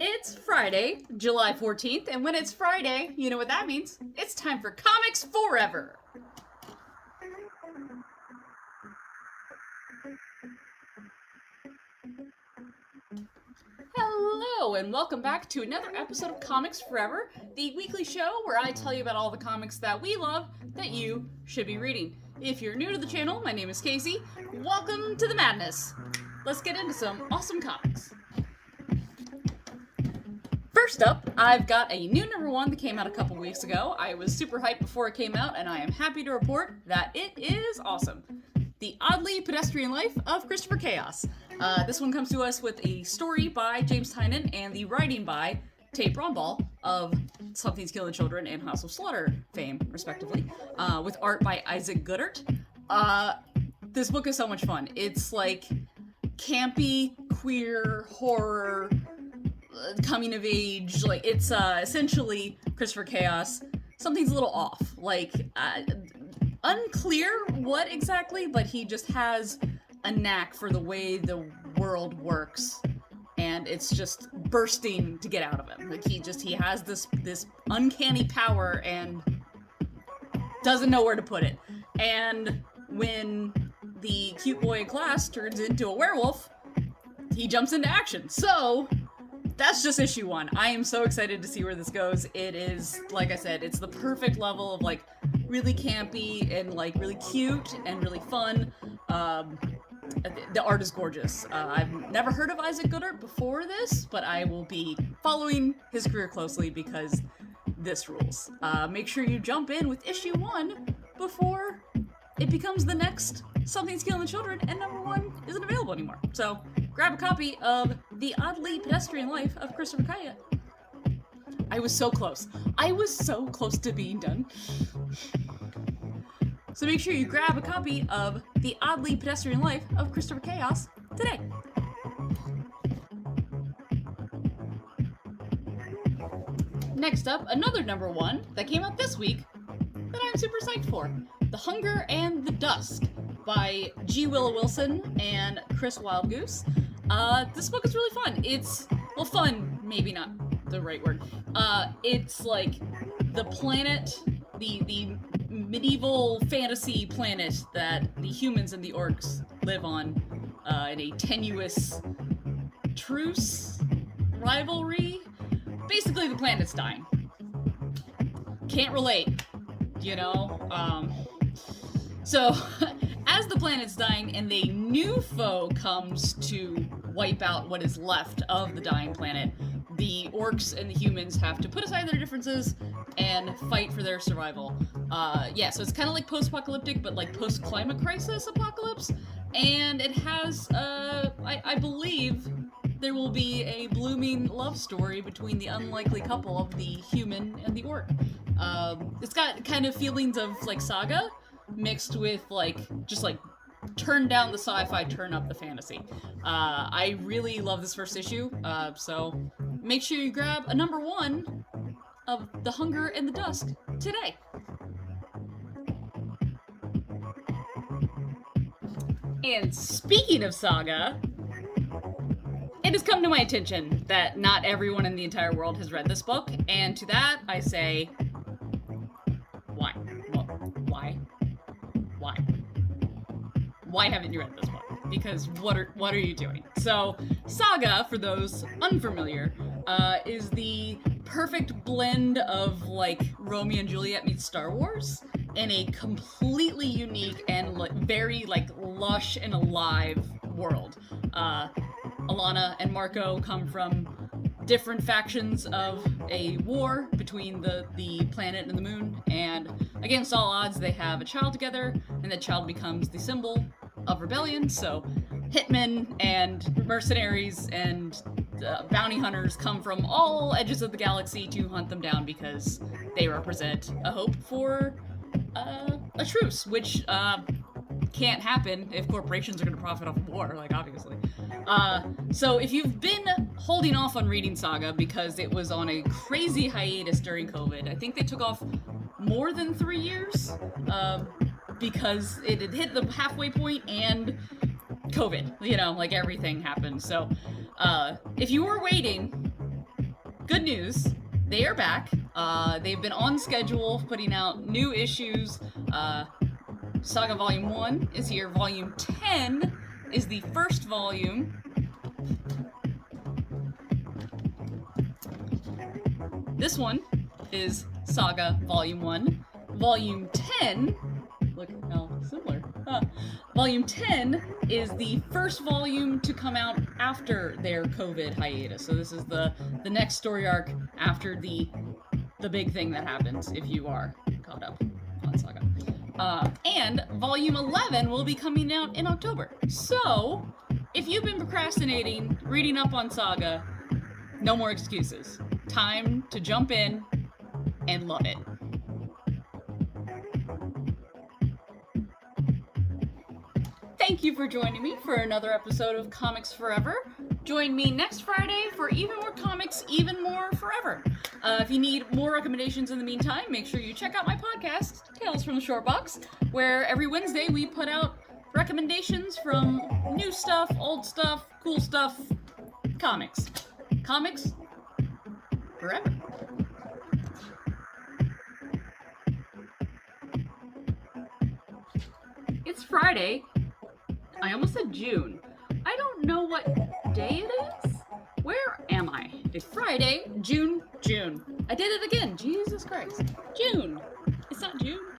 It's Friday, July 14th, and when it's Friday, you know what that means. It's time for Comics Forever! Hello, and welcome back to another episode of Comics Forever, the weekly show where I tell you about all the comics that we love that you should be reading. If you're new to the channel, my name is Casey. Welcome to the madness. Let's get into some awesome comics. First up, I've got a new number one that came out a couple weeks ago. I was super hyped before it came out, and I am happy to report that it is awesome. The Oddly Pedestrian Life of Christopher Chaos. This one comes to us with a story by James Tynion and the writing by Tate Brombal of Something's Killing Children and House of Slaughter fame, respectively, with art by Isaac Goodhart. This book is so much fun. It's like campy, queer, horror, coming of age. Like, it's essentially Christopher Chaos. Something's a little off. Like, unclear what exactly, but he just has a knack for the way the world works, and it's just bursting to get out of him. Like, he has this uncanny power and doesn't know where to put it. And when the cute boy in class turns into a werewolf, he jumps into action. So that's just issue one. I am so excited to see where this goes. It is, like I said, it's the perfect level of like really campy and like really cute and really fun. The art is gorgeous. I've never heard of Isaac Goodhart before this, but I will be following his career closely because this rules. Make sure you jump in with issue one before it becomes the next Something's Killing the Children and number one isn't available anymore. So grab a copy of The Oddly Pedestrian Life of Christopher Chaos. I was so close. I was so close to being done. So make sure you grab a copy of The Oddly Pedestrian Life of Christopher Chaos today. Next up, another number one that came out this week that I'm super psyched for. The Hunger and the Dusk by G. Willow Wilson and Chris Wildgoose. This book is really fun. It's, well, fun, maybe not the right word. It's like the planet, the medieval fantasy planet that the humans and the orcs live on, in a tenuous truce, rivalry. Basically, the planet's dying. Can't relate, you know? So, as the planet's dying and a new foe comes to wipe out what is left of the dying planet, the orcs and the humans have to put aside their differences and fight for their survival. So it's kind of like post-apocalyptic, but like post-climate crisis apocalypse. And it has, I believe, there will be a blooming love story between the unlikely couple of the human and the orc. It's got kind of feelings of like Saga, mixed with like, just like, turn down the sci-fi, turn up the fantasy. I really love this first issue, so make sure you grab a number one of The Hunger and the Dusk today. And speaking of Saga, it has come to my attention that not everyone in the entire world has read this book, and to that I say, why? Well, why? Why? Why haven't you read this book? Because what are you doing? So, Saga, for those unfamiliar, is the perfect blend of like Romeo and Juliet meets Star Wars in a completely unique and very like lush and alive world. Alana and Marco come from different factions of a war between the planet and the moon, and against all odds they have a child together, and that child becomes the symbol of rebellion. So hitmen and mercenaries and bounty hunters come from all edges of the galaxy to hunt them down because they represent a hope for a truce, which can't happen if corporations are going to profit off of war, like, obviously. So if you've been holding off on reading Saga because it was on a crazy hiatus during COVID, I think they took off more than 3 years, because it had hit the halfway point and COVID, you know, like everything happened. So if you were waiting good news, they are back. They've been on schedule, putting out new issues. Saga Volume 1 is here. Volume 10 is the first volume. This one is Saga Volume 1. Volume 10, look how similar. Volume 10 is the first volume to come out after their COVID hiatus. So this is the next story arc after the big thing that happens if you are caught up on Saga. And Volume 11 will be coming out in October. So, if you've been procrastinating reading up on Saga, no more excuses. Time to jump in and love it. Thank you for joining me for another episode of Comics Forever. Join me next Friday for even more comics, even more forever. If you need more recommendations in the meantime, make sure you check out my podcast, Tales from the Short Box, where every Wednesday we put out recommendations from new stuff, old stuff, cool stuff, comics. Comics forever. It's Friday. I almost said June. I don't know what day it is. Where am I? It's Friday, June. I did it again. Jesus Christ. June. It's not June.